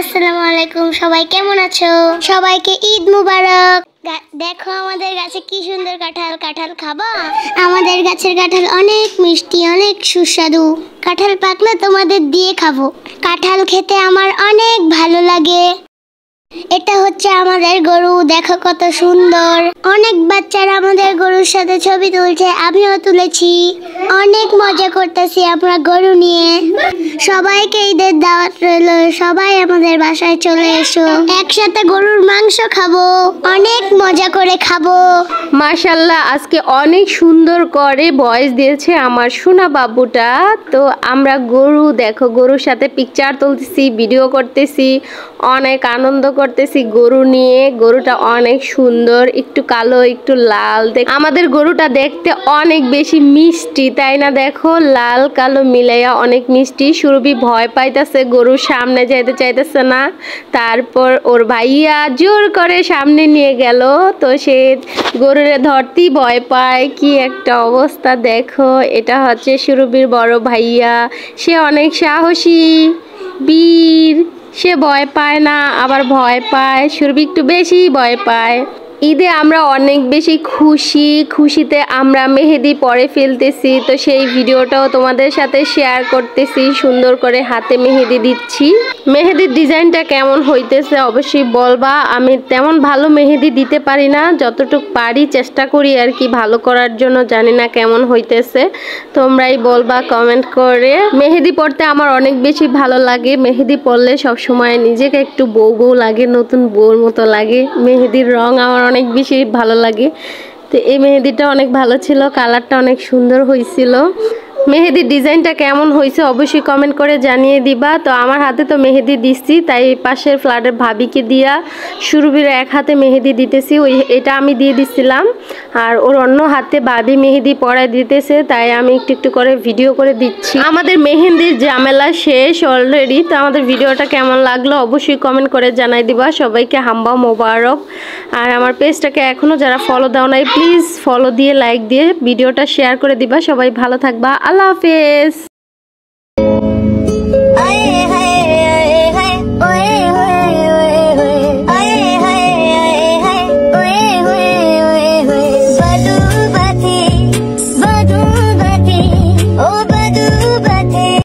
আসসালামু আলাইকুম, সবাই কেমন আছো? সবাইকে ঈদ মুবারক। দেখো আমাদের গাছে কি সুন্দর কাঁঠাল। কাঁঠাল খাবা? আমাদের গাছের কাঁঠাল অনেক মিষ্টি, অনেক সুস্বাদু। কাঁঠাল পাকলে তোমাদের দিয়ে খাবো। কাঁঠাল খেতে আমার অনেক ভালো লাগে। এটা হচ্ছে আমাদের গরু, দেখো কত সুন্দর। অনেক বাচ্চারা আমাদের গরুর সাথে ছবি তুলছে, আমিও তুলেছি। অনেক মজা করতেছি আমরা গরু নিয়ে। সবাইকে ঈদের দাওয়াত রইল, সবাই আমাদের বাসায় চলে এসো, একসাথে গরুর মাংস খাবো, অনেক মজা করে খাবো। মাশাআল্লাহ, আজকে অনেক সুন্দর করে ভয়েস দিয়েছে আমার সোনা বাবুটা। তো আমরা গরু, দেখো গরুর সাথে পিকচার তুলতেছি, ভিডিও করতেছি, অনেক আনন্দ করতেছি গরু নিয়ে। গরুটা অনেক সুন্দর, একটু কালো একটু লাল। আমাদের গরুটা দেখতে অনেক বেশি মিষ্টি, তাই না? দেখো লাল কালো মিলাইয়া অনেক মিষ্টি। সুরভি ভয় পাইতেছে, গরুর সামনে যাইতে চাইতেছে না। তারপর ওর ভাইয়া জোর করে সামনে নিয়ে গেল, তো সে গরুরে ধরতেই ভয় পায়। কি একটা অবস্থা দেখো। এটা হচ্ছে সুরভির বড় ভাইয়া, সে অনেক সাহসী বীর। সে ভয় পায় না, আবার ভয় পায়। সুরভি একটু বেশি ভয় পায়। ঈদে আমরা অনেক বেশি খুশিতে আমরা মেহেদি পরে ফেলতেছি, তো সেই ভিডিওটাও তোমাদের সাথে শেয়ার করতেছি। সুন্দর করে হাতে মেহেদি দিচ্ছি। মেহেদির ডিজাইনটা কেমন হইতেছে অবশ্যই বলবা। আমি তেমন ভালো মেহেদি দিতে পারি না, যতটুকু পারি চেষ্টা করি আর কি ভালো করার জন্য। জানি না কেমন হইতেছে, তোমরাই বলবা কমেন্ট করে। মেহেদি পরতে আমার অনেক বেশি ভালো লাগে। মেহেদি পরলে সবসময় নিজেকে একটু বউ লাগে, নতুন বউর মতো লাগে। মেহেদির রং আমার অনেক বেশি ভালো লাগে। তো এই মেহেদিটা অনেক ভালো ছিল, কালারটা অনেক সুন্দর হয়েছিল। মেহেদির ডিজাইনটা কেমন হয়েছে অবশ্যই কমেন্ট করে জানিয়ে দিবা। তো আমার হাতে তো মেহেদি দিচ্ছি, তাই পাশের ফ্ল্যাটের ভাবিকে দিয়া সুরভির এক হাতে মেহেদি দিতেছি। এটা আমি দিয়ে দিছিলাম, আর ওর অন্য হাতে ভাবি মেহেদি পরাই দিতেছে, তাই আমি একটু একটু করে ভিডিও করে দিচ্ছি। আমাদের মেহেদির ঝামেলা শেষ অলরেডি। তো আমাদের ভিডিওটা কেমন লাগলো অবশ্যই কমেন্ট করে জানাই দিবা। সবাইকে হাম্বা মোবারক। আর আমার পেজটাকে এখনও যারা ফলো দাও নাই, প্লিজ ফলো দিয়ে লাইক দিয়ে ভিডিওটা শেয়ার করে দিবা। সবাই ভালো থাকবা। আল্লাহ হাফেজ।